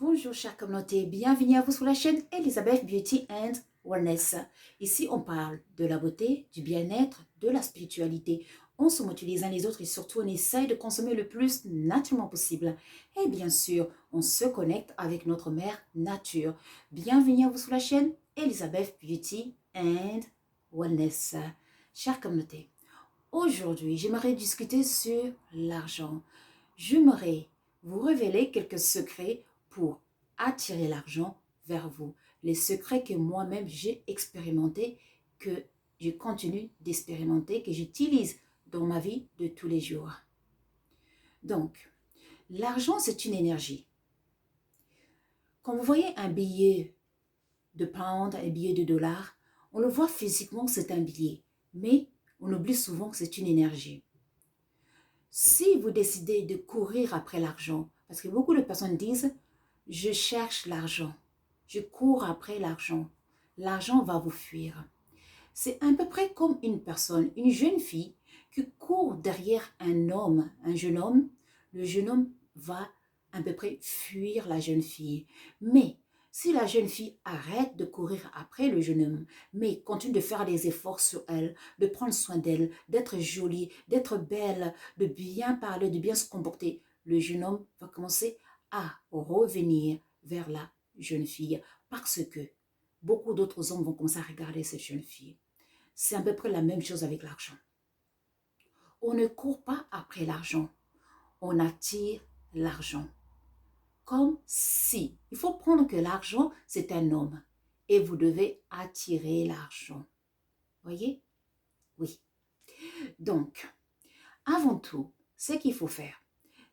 Bonjour chère communauté, bienvenue à vous sur la chaîne Elizabeth Beauty and Wellness. Ici on parle de la beauté, du bien-être, de la spiritualité. On se motive les uns les autres et surtout on essaye de consommer le plus naturellement possible. Et bien sûr, on se connecte avec notre mère nature. Bienvenue à vous sur la chaîne Elizabeth Beauty and Wellness. Chère communauté, aujourd'hui j'aimerais discuter sur l'argent. J'aimerais vous révéler quelques secrets pour attirer l'argent vers vous. Les secrets que moi-même j'ai expérimentés, que je continue d'expérimenter, que j'utilise dans ma vie de tous les jours. Donc, l'argent, c'est une énergie. Quand vous voyez un billet de pound, un billet de dollar, on le voit physiquement, c'est un billet. Mais on oublie souvent que c'est une énergie. Si vous décidez de courir après l'argent, parce que beaucoup de personnes disent « je cherche l'argent, je cours après l'argent », l'argent va vous fuir. C'est à peu près comme une personne, une jeune fille qui court derrière un homme, un jeune homme. Le jeune homme va à peu près fuir la jeune fille. Mais si la jeune fille arrête de courir après le jeune homme, mais continue de faire des efforts sur elle, de prendre soin d'elle, d'être jolie, d'être belle, de bien parler, de bien se comporter, le jeune homme va commencer à revenir vers la jeune fille parce que beaucoup d'autres hommes vont commencer à regarder cette jeune fille. C'est à peu près la même chose avec l'argent. On ne court pas après l'argent, on attire l'argent. Comme si, il faut prendre que l'argent, c'est un homme et vous devez attirer l'argent. Voyez? Oui. Donc, avant tout, ce qu'il faut faire,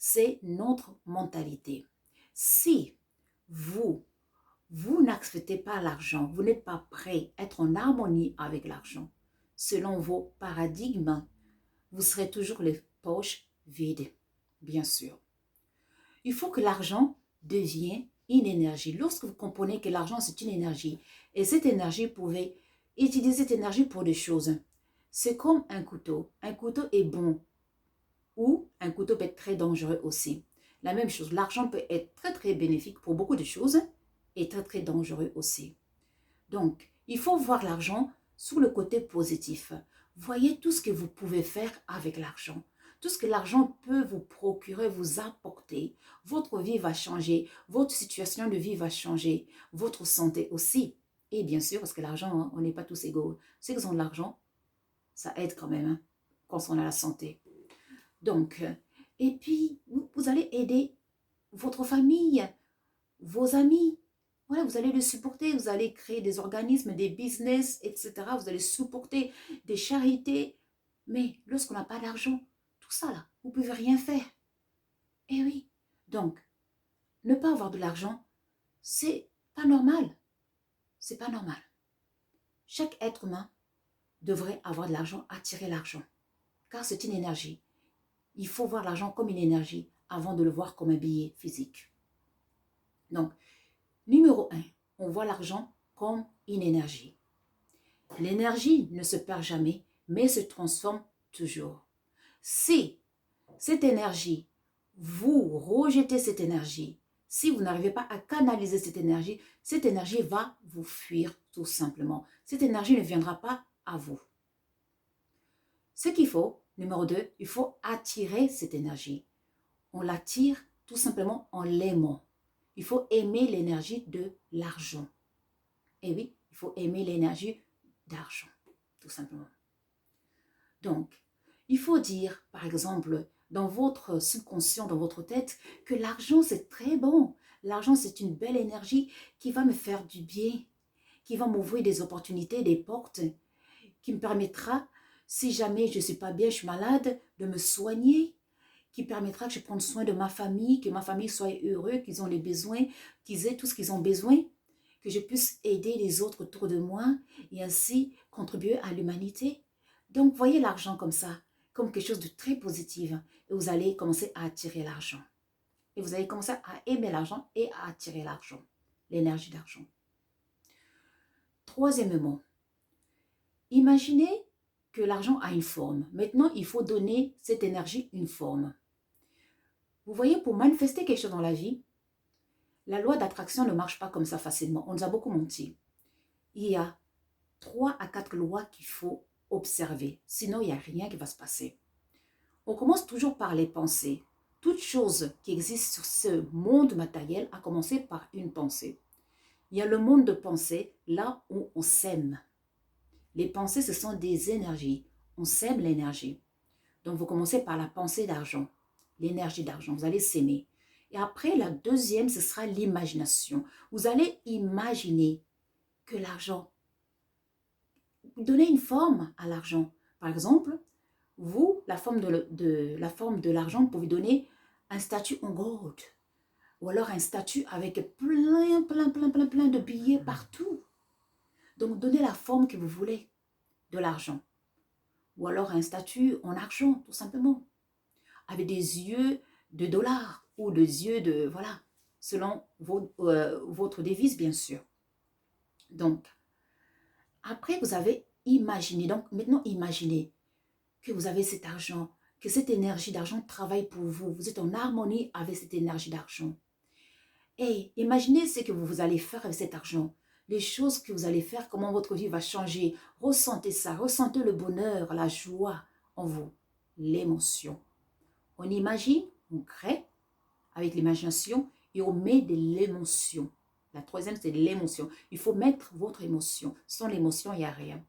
c'est notre mentalité. Si vous n'acceptez pas l'argent, vous n'êtes pas prêt à être en harmonie avec l'argent, selon vos paradigmes, vous serez toujours les poches vides, bien sûr. Il faut que l'argent devienne une énergie. Lorsque vous comprenez que l'argent, c'est une énergie, et cette énergie, vous pouvez utiliser cette énergie pour des choses. C'est comme un couteau. Un couteau est bon, ou un couteau peut être très dangereux aussi. La même chose, l'argent peut être très très bénéfique pour beaucoup de choses, et très très dangereux aussi. Donc, il faut voir l'argent sous le côté positif. Voyez tout ce que vous pouvez faire avec l'argent. Tout ce que l'argent peut vous procurer, vous apporter. Votre vie va changer, votre situation de vie va changer, votre santé aussi. Et bien sûr, parce que l'argent, on n'est pas tous égaux. Ceux qui ont de l'argent, ça aide quand même, quand on a la santé. Donc, et puis, vous allez aider votre famille, vos amis. Voilà, vous allez le supporter, vous allez créer des organismes, des business, etc. Vous allez supporter des charités. Mais lorsqu'on n'a pas d'argent, tout ça là, vous ne pouvez rien faire. Eh oui. Donc, ne pas avoir de l'argent, c'est pas normal. C'est pas normal. Chaque être humain devrait avoir de l'argent, attirer l'argent. Car c'est une énergie. Il faut voir l'argent comme une énergie avant de le voir comme un billet physique. Donc, numéro 1, on voit l'argent comme une énergie. L'énergie ne se perd jamais, mais se transforme toujours. Si cette énergie, vous rejetez cette énergie, si vous n'arrivez pas à canaliser cette énergie va vous fuir tout simplement. Cette énergie ne viendra pas à vous. Ce qu'il faut, numéro 2, il faut attirer cette énergie. On l'attire tout simplement en l'aimant. Il faut aimer l'énergie de l'argent. Et oui, il faut aimer l'énergie d'argent, tout simplement. Donc, il faut dire, par exemple, dans votre subconscient, dans votre tête, que l'argent, c'est très bon. L'argent, c'est une belle énergie qui va me faire du bien, qui va m'ouvrir des opportunités, des portes, qui me permettra, si jamais je ne suis pas bien, je suis malade, de me soigner, qui permettra que je prenne soin de ma famille, que ma famille soit heureuse, qu'ils ont les besoins, qu'ils aient tout ce qu'ils ont besoin, que je puisse aider les autres autour de moi et ainsi contribuer à l'humanité. Donc, voyez l'argent comme ça, comme quelque chose de très positif et vous allez commencer à attirer l'argent. Et vous allez commencer à aimer l'argent et à attirer l'argent, l'énergie d'argent. Troisièmement, imaginez que l'argent a une forme. Maintenant, il faut donner cette énergie une forme. Vous voyez, pour manifester quelque chose dans la vie, La loi d'attraction ne marche pas comme ça facilement. On nous a beaucoup menti. Il y a 3 à 4 lois qu'il faut observer. Sinon, il n'y a rien qui va se passer. On commence toujours par les pensées. Toute chose qui existe sur ce monde matériel a commencé par une pensée. Il y a le monde de pensée, là où on sème. Les pensées, ce sont des énergies. On sème l'énergie. Donc, vous commencez par la pensée d'argent, l'énergie d'argent. Vous allez s'aimer. Et après, la deuxième, ce sera l'imagination. Vous allez imaginer que l'argent, donnez une forme à l'argent. Par exemple, vous, la forme de l'argent, vous pouvez donner un statut en gold. Ou alors un statut avec plein de billets partout. Donc, donnez la forme que vous voulez de l'argent. Ou alors un statut en argent, tout simplement. Avec des yeux de dollars ou des yeux de, voilà, selon votre devise, bien sûr. Donc, après, vous avez imaginé. Donc, maintenant, imaginez que vous avez cet argent, que cette énergie d'argent travaille pour vous. Vous êtes en harmonie avec cette énergie d'argent. Et imaginez ce que vous allez faire avec cet argent. Les choses que vous allez faire, comment votre vie va changer. Ressentez ça, ressentez le bonheur, la joie en vous, l'émotion. On imagine, on crée avec l'imagination et on met de l'émotion. La troisième, c'est l'émotion. Il faut mettre votre émotion. Sans l'émotion, il n'y a rien.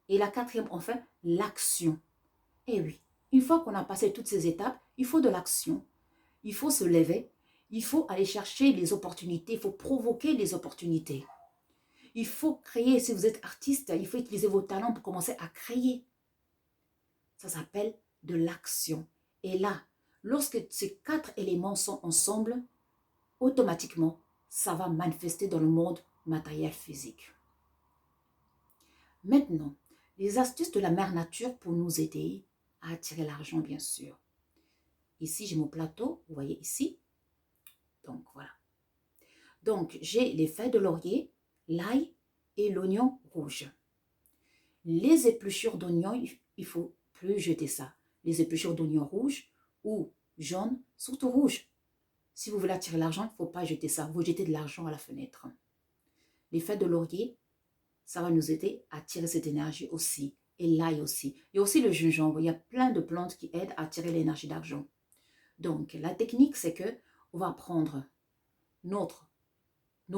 Et la quatrième, enfin, l'action. Eh oui, une fois qu'on a passé toutes ces étapes, il faut de l'action. Il faut se lever. Il faut aller chercher les opportunités. Il faut provoquer les opportunités. Il faut créer. Si vous êtes artiste, il faut utiliser vos talents pour commencer à créer. Ça s'appelle de l'action. Et là, lorsque ces 4 éléments sont ensemble, automatiquement, ça va manifester dans le monde matériel physique. Maintenant, les astuces de la mère nature pour nous aider à attirer l'argent, bien sûr. Ici, j'ai mon plateau, vous voyez ici. Donc, voilà. Donc, j'ai les feuilles de laurier, l'ail et l'oignon rouge. Les épluchures d'oignons, il faut plus jeter ça. Les épluchures d'oignons rouges ou jaunes, surtout rouges. Si vous voulez attirer l'argent, il ne faut pas jeter ça. Vous jetez de l'argent à la fenêtre. Les feuilles de laurier, ça va nous aider à attirer cette énergie aussi. Et l'ail aussi. Il y a aussi le gingembre. Il y a plein de plantes qui aident à attirer l'énergie d'argent. Donc, la technique, c'est que on va prendre nos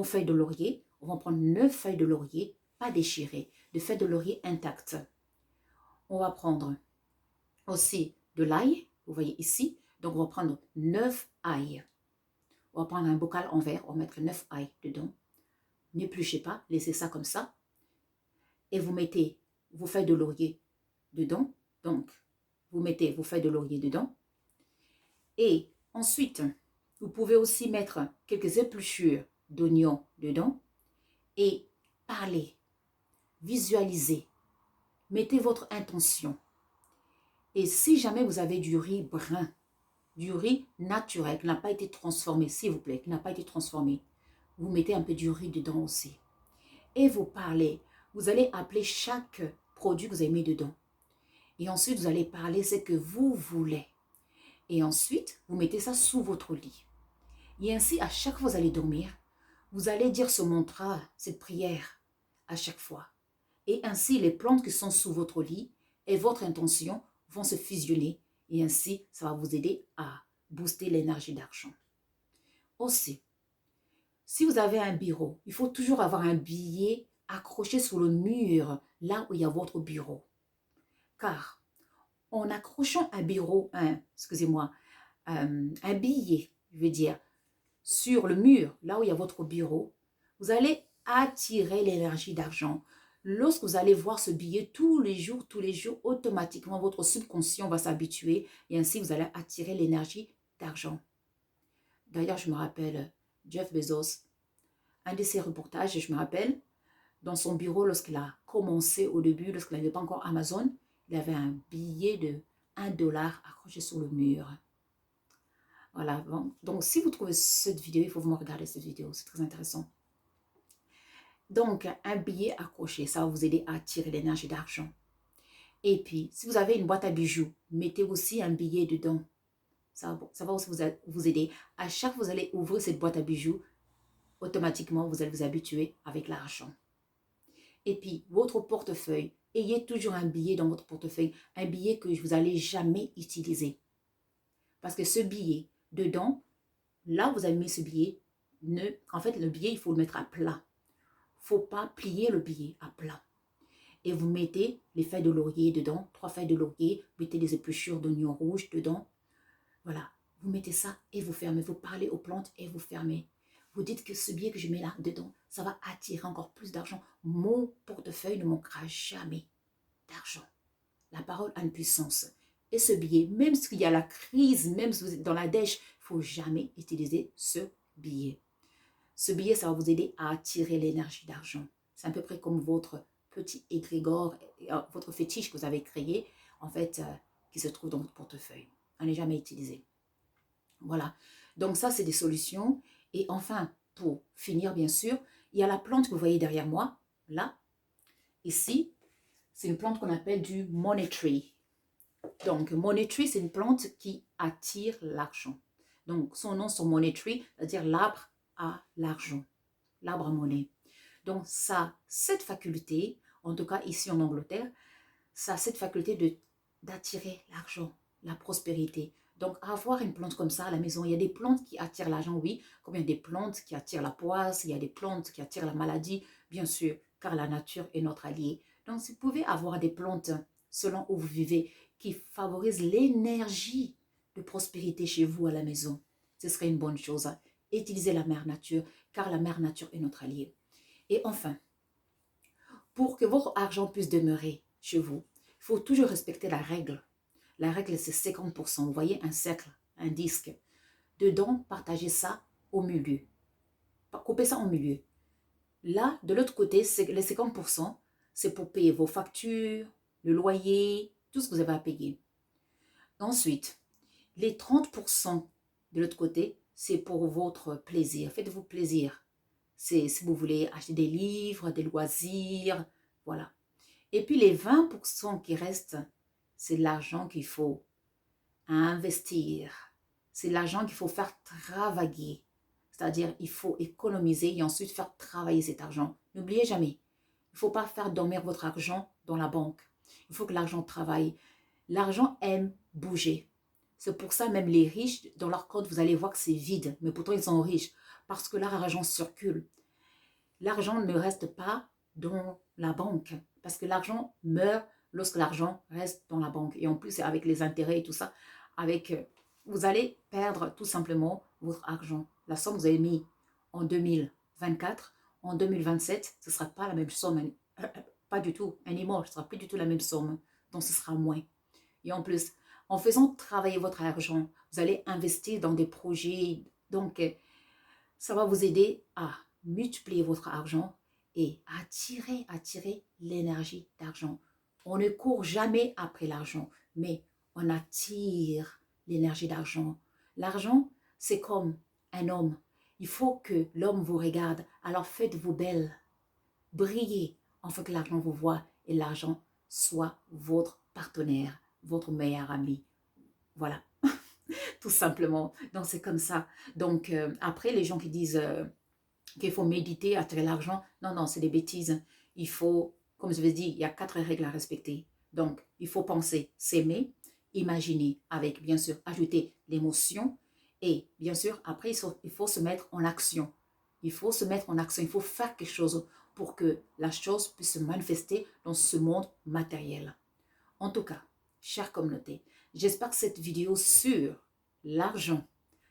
feuilles de laurier. On va prendre 9 feuilles de laurier, pas déchirées, des feuilles de laurier intactes. On va prendre aussi de l'ail, vous voyez ici. Donc, on va prendre 9 ails. On va prendre un bocal en verre, on va mettre 9 ails dedans. N'épluchez pas, laissez ça comme ça. Et vous mettez vos feuilles de laurier dedans. Donc, vous mettez vos feuilles de laurier dedans. Et ensuite, vous pouvez aussi mettre quelques épluchures d'oignons dedans. Et parlez, visualisez, mettez votre intention. Et si jamais vous avez du riz brun, du riz naturel qui n'a pas été transformé, s'il vous plaît, qui n'a pas été transformé, vous mettez un peu du riz dedans aussi. Et vous parlez. Vous allez appeler chaque produit que vous avez mis dedans. Et ensuite, vous allez parler ce que vous voulez. Et ensuite, vous mettez ça sous votre lit. Et ainsi, à chaque fois que vous allez dormir, vous allez dire ce mantra, cette prière, à chaque fois. Et ainsi, les plantes qui sont sous votre lit et votre intention vont se fusionner. Et ainsi, ça va vous aider à booster l'énergie d'argent. Aussi, si vous avez un bureau, il faut toujours avoir un billet accroché sur le mur, là où il y a votre bureau. Car en accrochant un billet, je veux dire, sur le mur, là où il y a votre bureau, vous allez attirer l'énergie d'argent. Lorsque vous allez voir ce billet tous les jours, automatiquement, votre subconscient va s'habituer et ainsi vous allez attirer l'énergie d'argent. D'ailleurs, je me rappelle Jeff Bezos, un de ses reportages, je me rappelle, dans son bureau, lorsqu'il a commencé au début, lorsqu'il n'avait pas encore Amazon, il avait un billet de $1 accroché sur le mur. Voilà, bon. Donc si vous trouvez cette vidéo, il faut vraiment regarder cette vidéo, c'est très intéressant. Donc, un billet accroché, ça va vous aider à attirer l'énergie d'argent. Et puis, si vous avez une boîte à bijoux, mettez aussi un billet dedans. Ça va aussi vous aider. À chaque fois que vous allez ouvrir cette boîte à bijoux, automatiquement, vous allez vous habituer avec l'argent. Et puis, votre portefeuille, ayez toujours un billet dans votre portefeuille, un billet que vous n'allez jamais utiliser. Parce que ce billet, dedans, là où vous avez mis ce billet, en fait, le billet, il faut le mettre à plat. Il ne faut pas plier le billet à plat. Et vous mettez les feuilles de laurier dedans, 3 feuilles de laurier, vous mettez des épluchures d'oignons rouges dedans. Voilà, vous mettez ça et vous fermez. Vous parlez aux plantes et vous fermez. Vous dites que ce billet que je mets là dedans, ça va attirer encore plus d'argent. Mon portefeuille ne manquera jamais d'argent. La parole a une puissance. Et ce billet, même s'il y a la crise, même si vous êtes dans la dèche, il ne faut jamais utiliser ce billet. Ce billet, ça va vous aider à attirer l'énergie d'argent. C'est à peu près comme votre petit égrégore, votre fétiche que vous avez créé, en fait, qui se trouve dans votre portefeuille. On n'est jamais utilisé. Voilà. Donc ça, c'est des solutions. Et enfin, pour finir, bien sûr, il y a la plante que vous voyez derrière moi, là. Ici, c'est une plante qu'on appelle du money tree. Donc, money tree, c'est une plante qui attire l'argent. Donc, son nom, son money tree, c'est-à-dire l'arbre à l'argent, l'arbre à monnaie. Donc, ça a cette faculté, en tout cas ici en Angleterre, ça a cette faculté d'attirer l'argent, la prospérité. Donc, avoir une plante comme ça à la maison, il y a des plantes qui attirent l'argent, oui, comme il y a des plantes qui attirent la poisse, il y a des plantes qui attirent la maladie, bien sûr, car la nature est notre allié. Donc, si vous pouvez avoir des plantes, selon où vous vivez, qui favorisent l'énergie de prospérité chez vous à la maison, ce serait une bonne chose. Utilisez la mère nature, car la mère nature est notre allié. Et enfin, pour que votre argent puisse demeurer chez vous, il faut toujours respecter la règle. La règle, c'est 50%. Vous voyez un cercle, un disque. Dedans, partagez ça au milieu. Coupez ça au milieu. Là, de l'autre côté, les 50%, c'est pour payer vos factures, le loyer, tout ce que vous avez à payer. Ensuite, les 30% de l'autre côté, c'est pour votre plaisir. Faites-vous plaisir. C'est si vous voulez acheter des livres, des loisirs, voilà. Et puis les 20% qui restent, c'est l'argent qu'il faut investir. C'est l'argent qu'il faut faire travailler. C'est-à-dire, il faut économiser et ensuite faire travailler cet argent. N'oubliez jamais, il ne faut pas faire dormir votre argent dans la banque. Il faut que l'argent travaille. L'argent aime bouger. C'est pour ça même les riches, dans leur compte, vous allez voir que c'est vide. Mais pourtant, ils sont riches parce que leur argent circule. L'argent ne reste pas dans la banque parce que l'argent meurt lorsque l'argent reste dans la banque. Et en plus, avec les intérêts et tout ça, vous allez perdre tout simplement votre argent. La somme que vous avez mis en 2024, en 2027, ce ne sera pas la même somme, pas du tout, ce ne sera plus du tout la même somme, donc ce sera moins. Et en plus, en faisant travailler votre argent, vous allez investir dans des projets, donc ça va vous aider à multiplier votre argent et attirer l'énergie d'argent. On ne court jamais après l'argent, mais on attire l'énergie d'argent. L'argent, c'est comme un homme. Il faut que l'homme vous regarde, alors faites-vous belle. Brillez afin que l'argent vous voie et l'argent soit votre partenaire, votre meilleur ami. Voilà, tout simplement. Donc, c'est comme ça. Donc, après, les gens qui disent qu'il faut méditer, attirer l'argent, non, c'est des bêtises. Il faut, comme je vous ai dit, il y a 4 règles à respecter. Donc, il faut penser, s'aimer, imaginer, avec, bien sûr, ajouter l'émotion. Et, bien sûr, après, il faut se mettre en action. Il faut se mettre en action, il faut faire quelque chose pour que la chose puisse se manifester dans ce monde matériel. En tout cas, chère communauté, j'espère que cette vidéo sur l'argent,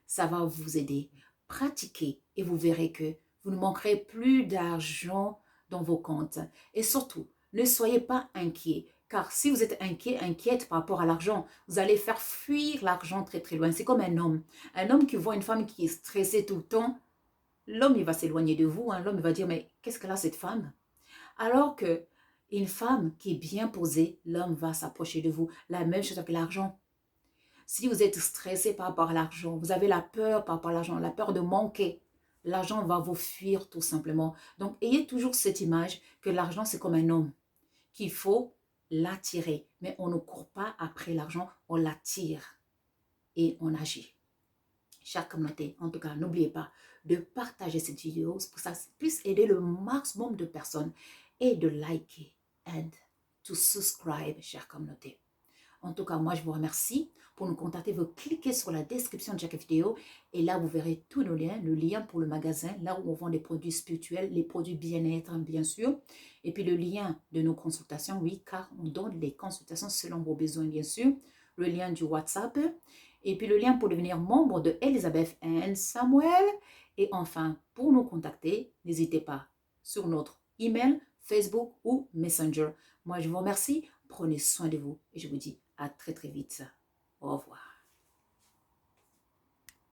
ça va vous aider. Pratiquez et vous verrez que vous ne manquerez plus d'argent dans vos comptes. Et surtout, ne soyez pas inquiets. Car si vous êtes inquiète par rapport à l'argent, vous allez faire fuir l'argent très très loin. C'est comme un homme. Un homme qui voit une femme qui est stressée tout le temps, l'homme il va s'éloigner de vous. L'homme il va dire, mais qu'est-ce qu'elle a cette femme? Alors que une femme qui est bien posée, l'homme va s'approcher de vous. La même chose avec l'argent. Si vous êtes stressé par rapport à l'argent, vous avez la peur par rapport à l'argent, la peur de manquer, l'argent va vous fuir tout simplement. Donc, ayez toujours cette image que l'argent, c'est comme un homme, qu'il faut l'attirer. Mais on ne court pas après l'argent, on l'attire et on agit. Chère communauté, en tout cas, n'oubliez pas de partager cette vidéo pour que ça puisse aider le maximum de personnes et de liker and to subscribe, chère communauté. En tout cas, moi, je vous remercie. Pour nous contacter, vous cliquez sur la description de chaque vidéo et là, vous verrez tous nos liens. Le lien pour le magasin, là où on vend les produits spirituels, les produits bien-être, bien sûr. Et puis le lien de nos consultations, oui, car on donne les consultations selon vos besoins, bien sûr. Le lien du WhatsApp. Et puis le lien pour devenir membre de Elizabeth and Samuel. Et enfin, pour nous contacter, n'hésitez pas sur notre email, Facebook ou Messenger. Moi, je vous remercie. Prenez soin de vous et je vous dis à très très vite. Au revoir.